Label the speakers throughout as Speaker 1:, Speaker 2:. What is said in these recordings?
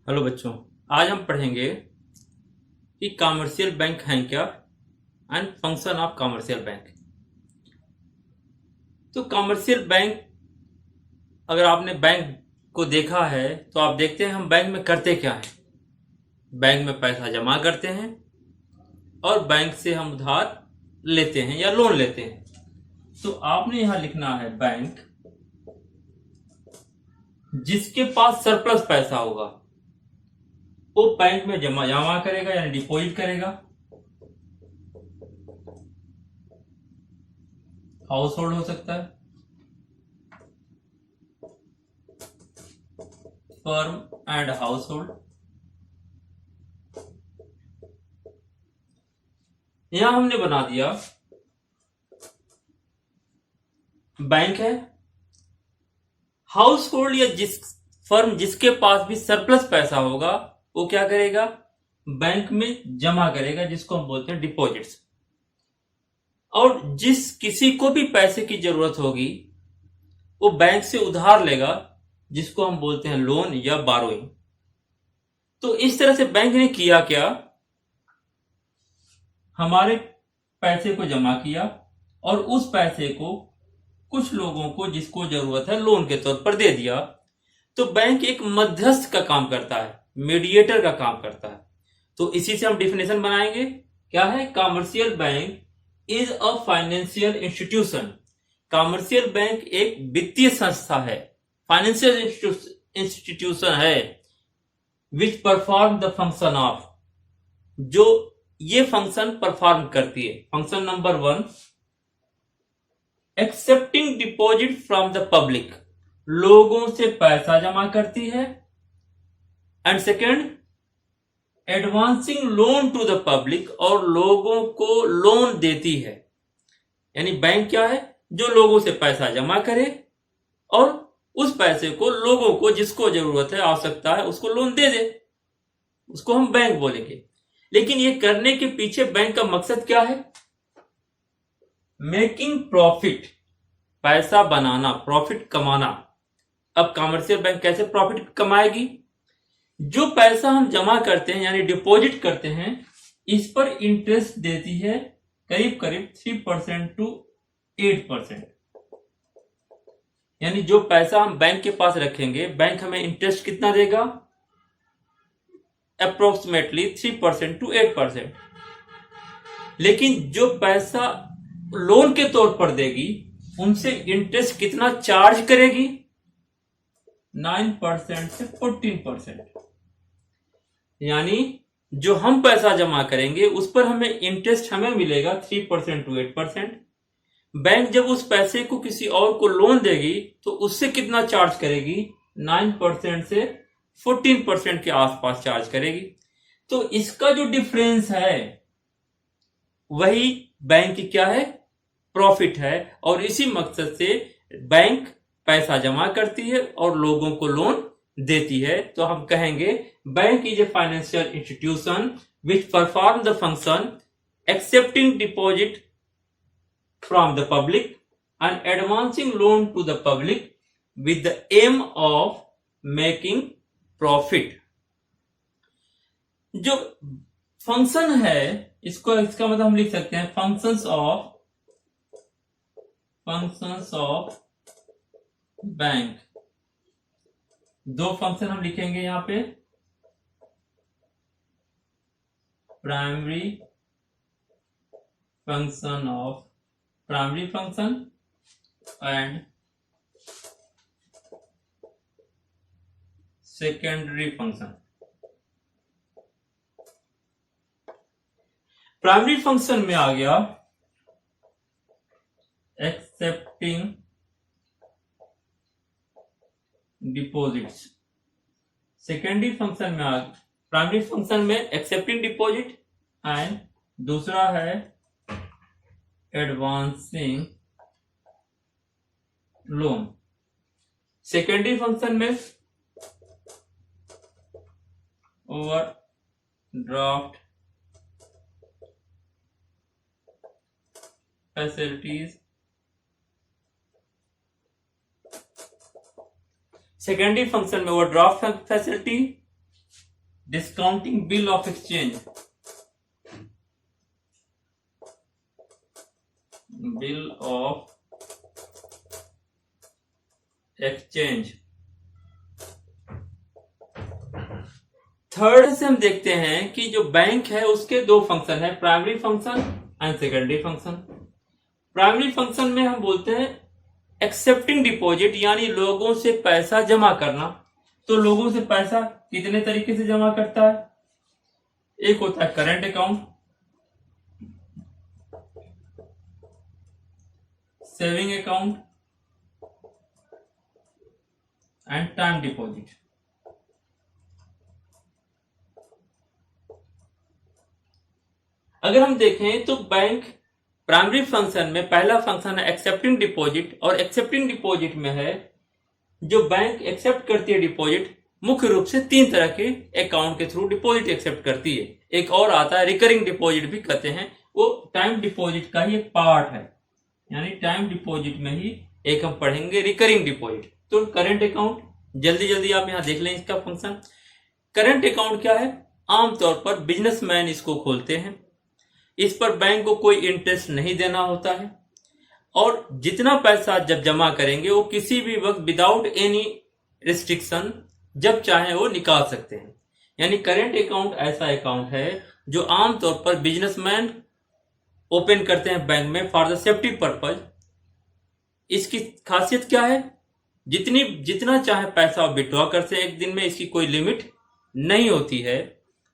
Speaker 1: Hello बच्चों, आज हम पढ़ेंगे कि कॉमर्शियल बैंक हैं क्या and function of commercial bank. तो कॉमर्शियल बैंक, अगर आपने बैंक को देखा है तो आप देखते हैं हम बैंक में करते क्या हैं। बैंक में पैसा जमा करते हैं और बैंक से हम उधार लेते हैं या लोन लेते हैं। तो आपने यहां लिखना है बैंक जिसके पास सरप्लस पैसा होगा वो बैंक में जमा करेगा यानी डिपॉजिट करेगा। हाउस होल्ड हो सकता है, फर्म एंड हाउस होल्ड। यहां हमने बना दिया बैंक है। हाउस होल्ड या जिस फर्म जिसके पास भी सरप्लस पैसा होगा वो क्या करेगा, बैंक में जमा करेगा, जिसको हम बोलते हैं डिपॉजिट्स। और जिस किसी को भी पैसे की जरूरत होगी वो बैंक से उधार लेगा, जिसको हम बोलते हैं लोन या बारोइंग। तो इस तरह से बैंक ने किया क्या, हमारे पैसे को जमा किया और उस पैसे को कुछ लोगों को जिसको जरूरत है लोन के तौर पर दे दिया। तो बैंक एक मध्यस्थ का काम करता है, मीडिएटर का काम करता है। तो इसी से हम डिफिनेशन बनाएंगे। क्या है, commercial bank is a financial institution. Commercial bank एक वित्तीय संस्था है, फाइनेंशियल इंस्टीट्यूशन है, which perform the function of, जो ये फंक्शन परफॉर्म करती है। Function number 1, accepting deposit from the public, लोगों से पैसा जमा करती है। And second, advancing loan to the public, और लोगों को लोन देती है। यानी बैंक क्या है, जो लोगों से पैसा जमा करे और उस पैसे को लोगों को जिसको जरूरत है, आवश्यकता है, उसको लोन दे दे, उसको हम बैंक बोलेंगे। लेकिन ये करने के पीछे बैंक का मकसद क्या है, मेकिंग प्रॉफिट, पैसा बनाना, प्रॉफिट कमाना। अब कॉमर्शियल बैंक कैसे प्रॉफिट कमाएगी, जो पैसा हम जमा करते हैं यानी डिपॉजिट करते हैं, इस पर इंटरेस्ट देती है करीब करीब 3% टू 8%। यानी जो पैसा हम बैंक के पास रखेंगे, बैंक हमें इंटरेस्ट कितना देगा, अप्रोक्सीमेटली 3% टू 8%। लेकिन जो पैसा लोन के तौर पर देगी उनसे इंटरेस्ट कितना चार्ज करेगी, 9% से 14%। यानी जो हम पैसा जमा करेंगे उस पर हमें इंटरेस्ट हमें मिलेगा 3% टू 8%। बैंक जब उस पैसे को किसी और को लोन देगी तो उससे कितना चार्ज करेगी, 9% से 14% के आसपास चार्ज करेगी। तो इसका जो डिफरेंस है वही बैंक की क्या है, प्रॉफिट है। और इसी मकसद से बैंक पैसा जमा करती है और लोगों को लोन देती है। तो हम कहेंगे bank is a financial institution which perform the function accepting deposit from the public and advancing loan to the public with the aim of making profit. जो फंक्शन है इसका मतलब हम लिख सकते हैं फंक्शंस ऑफ बैंक। दो फंक्शन हम लिखेंगे यहां पे, primary function and secondary function. Primary function में आ गया एक्सेप्टिंग डिपॉजिट्स। सेकेंडरी फंक्शन में प्राइमरी फंक्शन में एक्सेप्टिंग डिपॉजिट एंड दूसरा है एडवांसिंग लोन। सेकेंडरी फंक्शन में ओवरड्राफ्ट फैसिलिटीज। सेकेंडरी फंक्शन में overdraft facility discounting bill of exchange, bill of exchange. Third से हम देखते हैं कि जो बैंक है उसके दो फंक्शन है, primary function and secondary function. Primary function में हम बोलते हैं एक्सेप्टिंग डिपॉजिट, यानी लोगों से पैसा जमा करना। तो लोगों से पैसा कितने तरीके से जमा करता है? एक होता है current account, saving account and time deposit. अगर हम देखें तो बैंक प्राइमरी फंक्शन में पहला फंक्शन है एक्सेप्टिंग डिपॉजिट, और एक्सेप्टिंग डिपॉजिट में है जो बैंक एक्सेप्ट करती है डिपॉजिट, मुख्य रूप से तीन तरह के अकाउंट के थ्रू डिपॉजिट एक्सेप्ट करती है। एक और आता है रिकरिंग डिपॉजिट भी कहते हैं, वो टाइम डिपॉजिट का ही एक पार्ट है, यानी टाइम डिपॉजिट में ही एक हम पढ़ेंगे रिकरिंग डिपॉजिट। तो करंट अकाउंट जल्दी जल्दी आप यहां देख लें इसका फंक्शन। करंट अकाउंट क्या है? आमतौर पर बिजनेसमैन इसको खोलते हैं। इस पर बैंक को कोई इंटरेस्ट नहीं देना होता है, और जितना पैसा जब जमा करेंगे वो किसी भी वक्त विदाउट एनी रिस्ट्रिक्शन जब चाहे वो निकाल सकते हैं। यानी करंट अकाउंट ऐसा अकाउंट है जो आमतौर पर बिजनेसमैन ओपन करते हैं बैंक में फॉर द सेफ्टी पर्पज। इसकी खासियत क्या है? जितना चाहे पैसा विड्रॉ कर सकते हैं एक दिन में, इसकी कोई लिमिट नहीं होती है।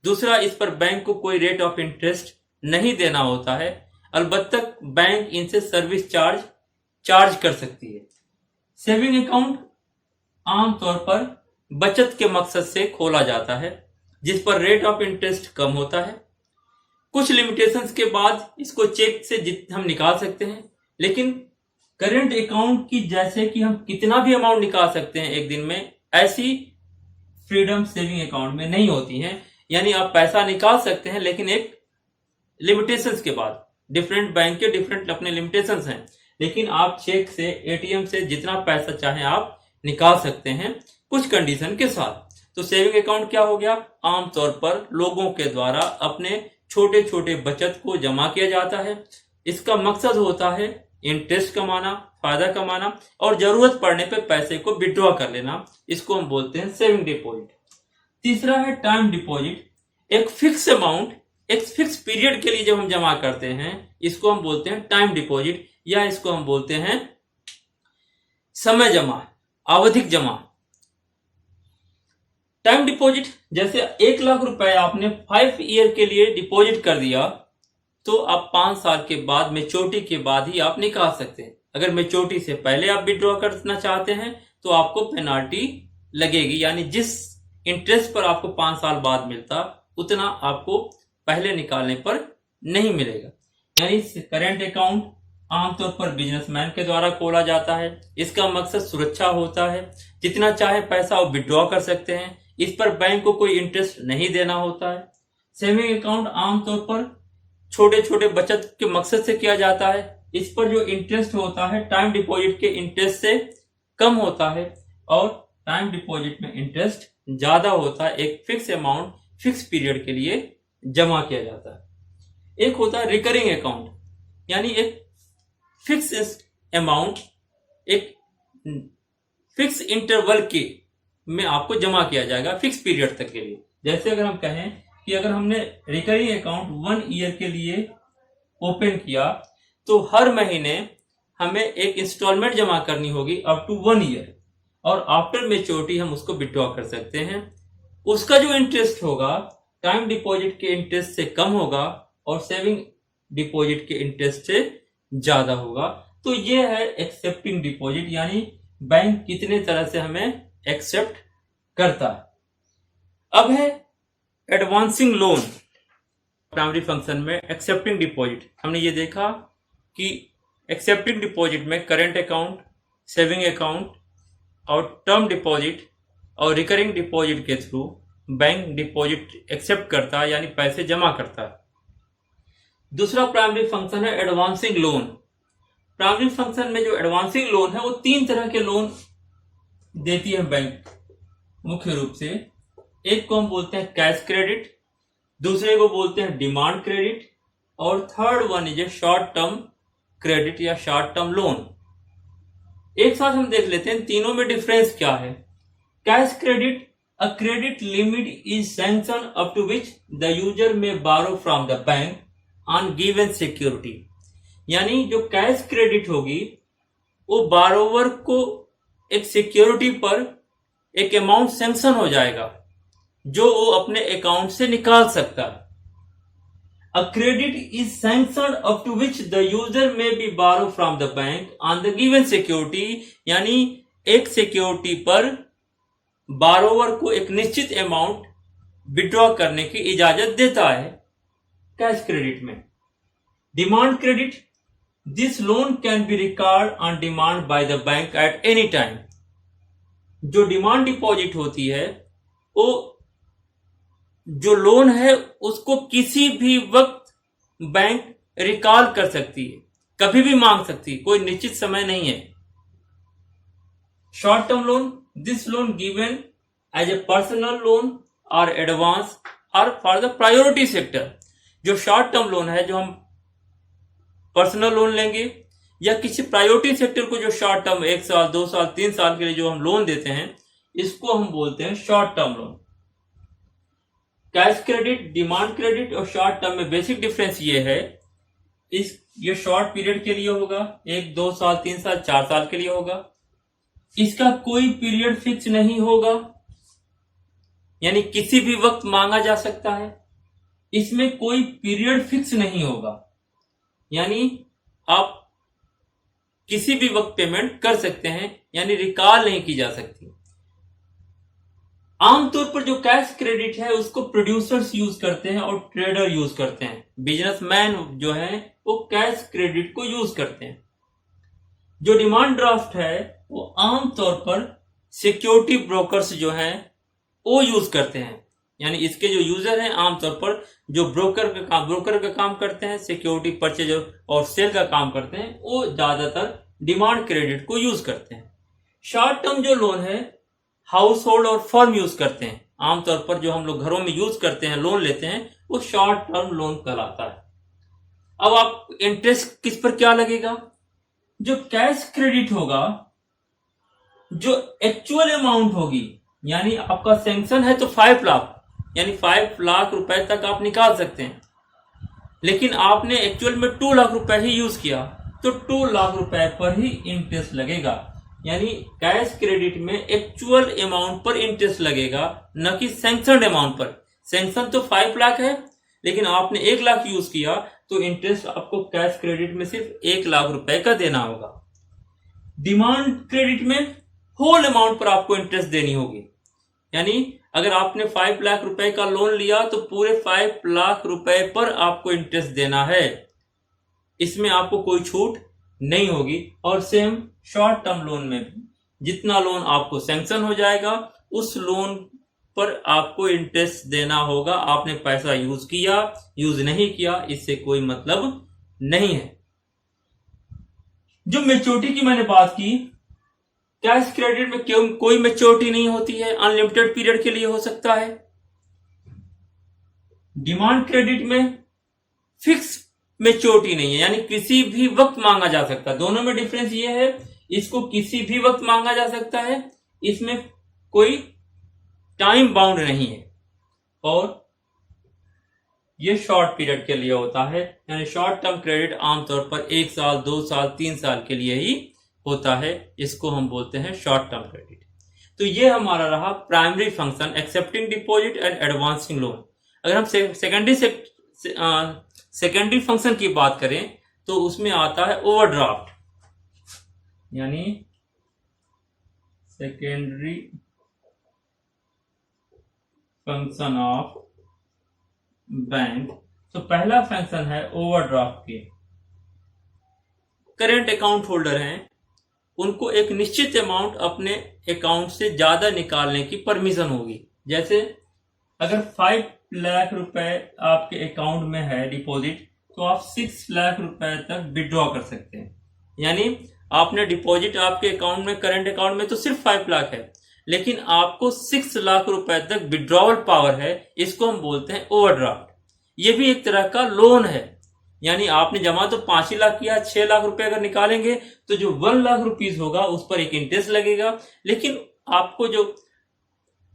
Speaker 1: दूसरा, इस पर बैंक को कोई रेट ऑफ इंटरेस्ट नहीं देना होता है, अलबत्ता बैंक इनसे सर्विस चार्ज कर सकती है। सेविंग अकाउंट आमतौर पर बचत के मकसद से खोला जाता है, जिस पर रेट ऑफ इंटरेस्ट कम होता है। कुछ लिमिटेशंस के बाद इसको चेक से हम निकाल सकते हैं, लेकिन करंट अकाउंट की जैसे कि हम कितना भी अमाउंट निकाल सकते हैं एक दिन में, ऐसी फ्रीडम सेविंग अकाउंट में नहीं होती है। यानी आप पैसा निकाल सकते हैं, लेकिन एक लिमिटेशंस के बाद। डिफरेंट बैंक के डिफरेंट अपने लिमिटेशंस हैं, लेकिन आप चेक से, एटीएम से जितना पैसा चाहे आप निकाल सकते हैं कुछ कंडीशन के साथ। तो सेविंग अकाउंट क्या हो गया? आमतौर पर लोगों के द्वारा अपने छोटे छोटे बचत को जमा किया जाता है। इसका मकसद होता है इंटरेस्ट कमाना, फायदा कमाना, और जरूरत पड़ने पर पैसे को विड्रॉ कर लेना। इसको हम बोलते हैं सेविंग डिपॉजिट। तीसरा है टाइम डिपॉजिट। एक फिक्स अमाउंट एक फिक्स पीरियड के लिए जब हम जमा करते हैं, इसको हम बोलते हैं टाइम डिपॉजिट, या इसको हम बोलते हैं समय जमा, आवधिक जमा। टाइम डिपॉजिट, जैसे 1 लाख रुपए आपने 5 ईयर के लिए डिपॉजिट कर दिया, तो आप 5 साल के बाद, मैच्योरिटी के बाद ही आप निकाल सकते हैं। अगर मैच्योरिटी से पहले आप विड्रॉ करना चाहते हैं तो आपको पेनाल्टी लगेगी, यानी जिस इंटरेस्ट पर आपको 5 साल बाद मिलता उतना आपको पहले निकालने पर नहीं मिलेगा। यानी करंट अकाउंट आमतौर पर बिजनेसमैन के द्वारा खोला जाता है। इसका मकसद सुरक्षा होता है, जितना चाहे पैसा वो विड्रॉ कर सकते हैं। इस पर बैंक को कोई इंटरेस्ट नहीं देना होता है। सेविंग अकाउंट आमतौर पर छोटे छोटे बचत के मकसद से किया जाता है। इस पर जो इंटरेस्ट होता है टाइम डिपॉजिट के इंटरेस्ट से कम होता है, और टाइम डिपॉजिट में इंटरेस्ट ज्यादा होता है। एक फिक्स अमाउंट फिक्स पीरियड के लिए जमा किया जाता है। एक होता है रिकरिंग अकाउंट, यानी एक फिक्स अमाउंट एक फिक्स इंटरवल के में आपको जमा किया जाएगा फिक्स पीरियड तक के लिए। जैसे अगर हम कहें कि अगर हमने रिकरिंग अकाउंट 1 ईयर के लिए ओपन किया, तो हर महीने हमें एक इंस्टॉलमेंट जमा करनी होगी अप टू 1 ईयर, और आफ्टर मेच्योरिटी हम उसको विड्रॉ कर सकते हैं। उसका जो इंटरेस्ट होगा टाइम डिपॉजिट के इंटरेस्ट से कम होगा, और सेविंग डिपॉजिट के इंटरेस्ट से ज्यादा होगा। तो ये है एक्सेप्टिंग डिपॉजिट, यानी बैंक कितने तरह से हमें एक्सेप्ट करता है। अब है एडवांसिंग लोन। प्राइमरी फंक्शन में एक्सेप्टिंग डिपॉजिट हमने ये देखा कि एक्सेप्टिंग डिपॉजिट में करंट अकाउंट, सेविंग अकाउंट और टर्म डिपॉजिट और रिकरिंग डिपॉजिट के थ्रू बैंक डिपॉजिट एक्सेप्ट करता है, यानी पैसे जमा करता है। दूसरा प्राइमरी फंक्शन है एडवांसिंग लोन। प्राइमरी फंक्शन में जो एडवांसिंग लोन है वो 3 तरह के लोन देती है बैंक मुख्य रूप से। एक को हम बोलते हैं कैश क्रेडिट, दूसरे को बोलते हैं डिमांड क्रेडिट, और third one is a short term credit या शॉर्ट टर्म लोन। एक साथ हम देख लेते हैं तीनों में डिफरेंस क्या है। Cash credit, a credit limit is sanctioned up to which the user may borrow from the bank on given security। यानी जो कैश क्रेडिट होगी वो बारोवर को एक सिक्योरिटी पर एक अमाउंट सैंक्शन हो जाएगा जो वो अपने अकाउंट से निकाल सकता है। A credit is sanctioned up to which the user may be borrow from the bank on the given security, यानी एक सिक्योरिटी पर बारोवर को एक निश्चित अमाउंट विड्रॉ करने की इजाजत देता है कैश क्रेडिट में। Demand credit, this loan can be record on demand by the bank at any time. जो डिमांड डिपॉजिट होती है वो जो लोन है उसको किसी भी वक्त बैंक रिकॉल कर सकती है, कभी भी मांग सकती है, कोई निश्चित समय नहीं है। Short term loan, this loan given as a personal loan और एडवांस और फॉर द प्रायोरिटी सेक्टर। जो शॉर्ट टर्म लोन है जो हम पर्सनल लोन लेंगे या किसी प्रायोरिटी सेक्टर को जो शॉर्ट टर्म 1 साल 2 साल 3 साल के लिए जो हम लोन देते हैं इसको हम बोलते हैं short term loan. Cash credit, demand credit और शॉर्ट टर्म में बेसिक डिफरेंस ये है, ये शॉर्ट पीरियड के लिए होगा, 1 2 साल 3 साल 4 साल के लिए होगा। इसका कोई पीरियड फिक्स नहीं होगा, यानी किसी भी वक्त मांगा जा सकता है। इसमें कोई पीरियड फिक्स नहीं होगा, यानी आप किसी भी वक्त पेमेंट कर सकते हैं, यानी रिकॉल नहीं की जा सकती। आमतौर पर जो कैश क्रेडिट है उसको प्रोड्यूसर्स यूज करते हैं और ट्रेडर यूज करते हैं। बिजनेसमैन जो है वो कैश क्रेडिट को यूज करते हैं। जो डिमांड ड्राफ्ट है वो आमतौर पर सिक्योरिटी ब्रोकर्स जो हैं वो यूज करते हैं, यानी इसके जो यूजर हैं आमतौर पर जो ब्रोकर का काम करते हैं, सिक्योरिटी परचेज और सेल का काम करते हैं, वो ज्यादातर डिमांड क्रेडिट को यूज करते हैं। शॉर्ट टर्म जो लोन है हाउस होल्ड और फर्म यूज करते हैं। आमतौर पर जो हम लोग घरों में यूज करते हैं, लोन लेते हैं, वो शॉर्ट टर्म लोन कहलाता है। अब आप इंटरेस्ट किस पर क्या लगेगा? जो कैश क्रेडिट होगा, जो एक्चुअल अमाउंट होगी, यानी आपका सैंक्शन है तो 5 लाख, यानी 5 लाख रुपए तक आप निकाल सकते हैं, लेकिन आपने एक्चुअल में 2 लाख रुपए ही यूज किया तो 2 लाख रुपए पर ही इंटरेस्ट लगेगा। यानी कैश क्रेडिट में एक्चुअल अमाउंट पर इंटरेस्ट लगेगा, न कि सैंक्शन अमाउंट पर। सैंक्शन तो 5 लाख है, लेकिन आपने 1 लाख यूज किया तो इंटरेस्ट आपको कैश क्रेडिट में सिर्फ 1 लाख रुपए का देना होगा। डिमांड क्रेडिट में होल अमाउंट पर आपको इंटरेस्ट देनी होगी, यानी अगर आपने 5 लाख रुपए का लोन लिया तो पूरे 5 लाख रुपए पर आपको इंटरेस्ट देना है, इसमें आपको कोई छूट नहीं होगी। और सेम शॉर्ट टर्म लोन में भी जितना लोन आपको सैंक्शन हो जाएगा उस लोन पर आपको इंटरेस्ट देना होगा। आपने पैसा यूज किया यूज नहीं किया इससे कोई मतलब नहीं है। जो मैच्योरिटी की मैंने बात की, कैश क्रेडिट में क्यों कोई मैच्योरिटी नहीं होती है, अनलिमिटेड पीरियड के लिए हो सकता है। डिमांड क्रेडिट में फिक्स मैच्योरिटी नहीं है, यानी किसी भी वक्त मांगा जा सकता है। दोनों में डिफरेंस ये है, इसको किसी भी वक्त मांगा जा सकता है, इसमें कोई टाइम बाउंड नहीं है, और ये शॉर्ट पीरियड के लिए होता है, यानी शॉर्ट टर्म क्रेडिट आमतौर पर 1 साल 2 साल 3 साल के लिए ही होता है। इसको हम बोलते हैं शॉर्ट टर्म क्रेडिट। तो ये हमारा रहा primary function, accepting deposit and advancing loan. अगर हम सेकेंडरी फंक्शन की बात करें तो उसमें आता है ओवरड्राफ्ट, यानी सेकेंडरी फंक्शन ऑफ बैंक। तो पहला फंक्शन है ओवरड्राफ्ट के। करेंट अकाउंट होल्डर हैं, उनको एक निश्चित अमाउंट अपने अकाउंट से ज्यादा निकालने की परमिशन होगी। जैसे अगर 5 लाख रुपए आपके अकाउंट में है डिपॉजिट, तो आप 6 लाख रुपए तक विड्रॉ कर सकते हैं। यानी आपने डिपॉजिट आपके अकाउंट में, करंट अकाउंट में तो सिर्फ 5 लाख है, लेकिन आपको 6 लाख रुपए तक विड्रॉवल पावर है, इसको हम बोलते हैं ओवरड्राफ्ट। ये भी एक तरह का लोन है, यानी आपने जमा तो 5 ही लाख किया, 6 लाख रुपए अगर निकालेंगे तो जो 1 लाख रुपीज होगा उस पर एक इंटरेस्ट लगेगा, लेकिन आपको जो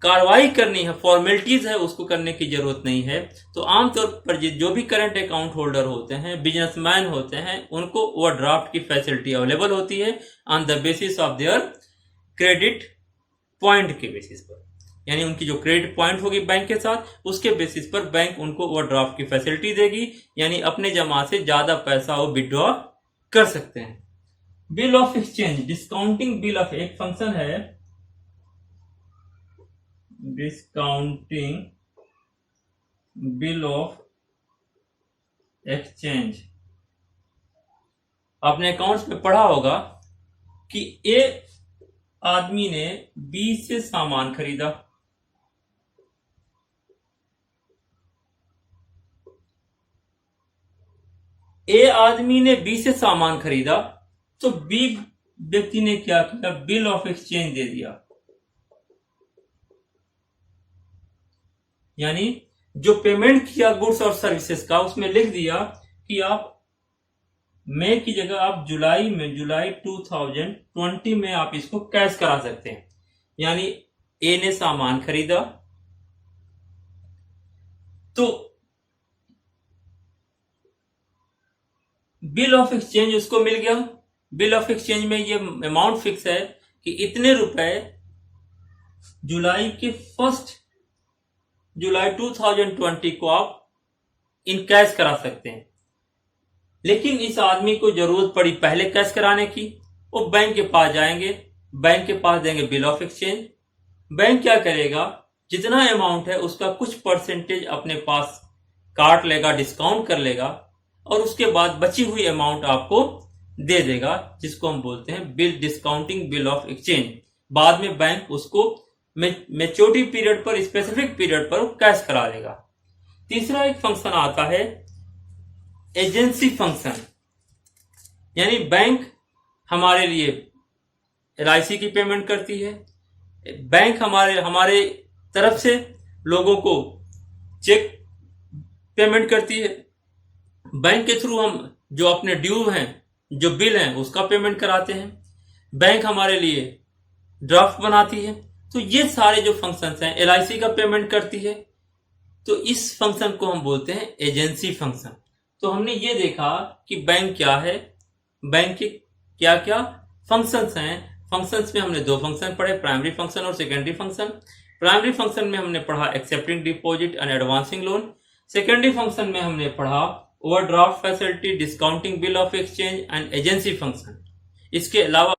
Speaker 1: कार्रवाई करनी है, फॉर्मेलिटीज है, उसको करने की जरूरत नहीं है। तो आमतौर पर जो भी करंट अकाउंट होल्डर होते हैं, बिजनेसमैन होते हैं, उनको ओवरड्राफ्ट की फैसिलिटी अवेलेबल होती है on the basis of their credit point के बेसिस पर, यानी उनकी जो क्रेडिट पॉइंट होगी बैंक के साथ, उसके बेसिस पर बैंक उनको ओवरड्राफ्ट की फैसिलिटी देगी, यानी अपने जमा से ज्यादा पैसा वो विड्रॉ कर सकते हैं। Bill of exchange, discounting bill of, एक फंक्शन है डिस्काउंटिंग बिल ऑफ एक्सचेंज। आपने अकाउंट्स में पढ़ा होगा कि ए आदमी ने बी से सामान खरीदा, ए आदमी ने बी से सामान खरीदा, तो बी व्यक्ति ने क्या किया, बिल ऑफ एक्सचेंज दे दिया, यानी जो पेमेंट किया गुड्स और सर्विसेज का, उसमें लिख दिया कि आप मई की जगह आप जुलाई 2020 में आप इसको कैश करा सकते हैं। यानी ए ने सामान खरीदा, तो बिल ऑफ एक्सचेंज उसको मिल गया। बिल ऑफ एक्सचेंज में ये अमाउंट फिक्स है कि इतने रुपए जुलाई 2020 को आप इन कैश करा सकते हैं। लेकिन इस आदमी को जरूरत पड़ी पहले कैश कराने की, वो बैंक के पास जाएंगे, बैंक के पास देंगे बिल ऑफ एक्सचेंज, बैंक क्या करेगा, जितना अमाउंट है उसका कुछ परसेंटेज अपने पास काट लेगा, डिस्काउंट कर लेगा, और उसके बाद बची हुई अमाउंट आपको दे देगा, जिसको हम बोलते हैं bill, discounting bill of exchange. बाद में बैंक उसको मैच्योरिटी पीरियड पर, स्पेसिफिक पीरियड पर कैश करा देगा। तीसरा एक फंक्शन आता है एजेंसी फंक्शन, यानी बैंक हमारे लिए LIC की पेमेंट करती है, बैंक हमारे तरफ से लोगों को चेक पेमेंट करती है, बैंक के थ्रू हम जो अपने ड्यू हैं, जो बिल हैं, उसका पेमेंट कराते हैं, बैंक हमारे लिए ड्राफ्ट बनाती है। तो ये सारे जो फंक्शंस हैं, LIC का पेमेंट करती है, तो इस फंक्शन को हम बोलते हैं एजेंसी फंक्शन। तो हमने ये देखा कि बैंक क्या है, बैंक के क्या क्या फंक्शंस हैं। फंक्शंस में हमने 2 फंक्शन पढ़े, प्राइमरी फंक्शन और सेकेंडरी फंक्शन। प्राइमरी फंक्शन में हमने पढ़ा accepting deposit and advancing loan. Secondary function में हमने पढ़ा overdraft facility, discounting bill of exchange and agency function. इसके अलावा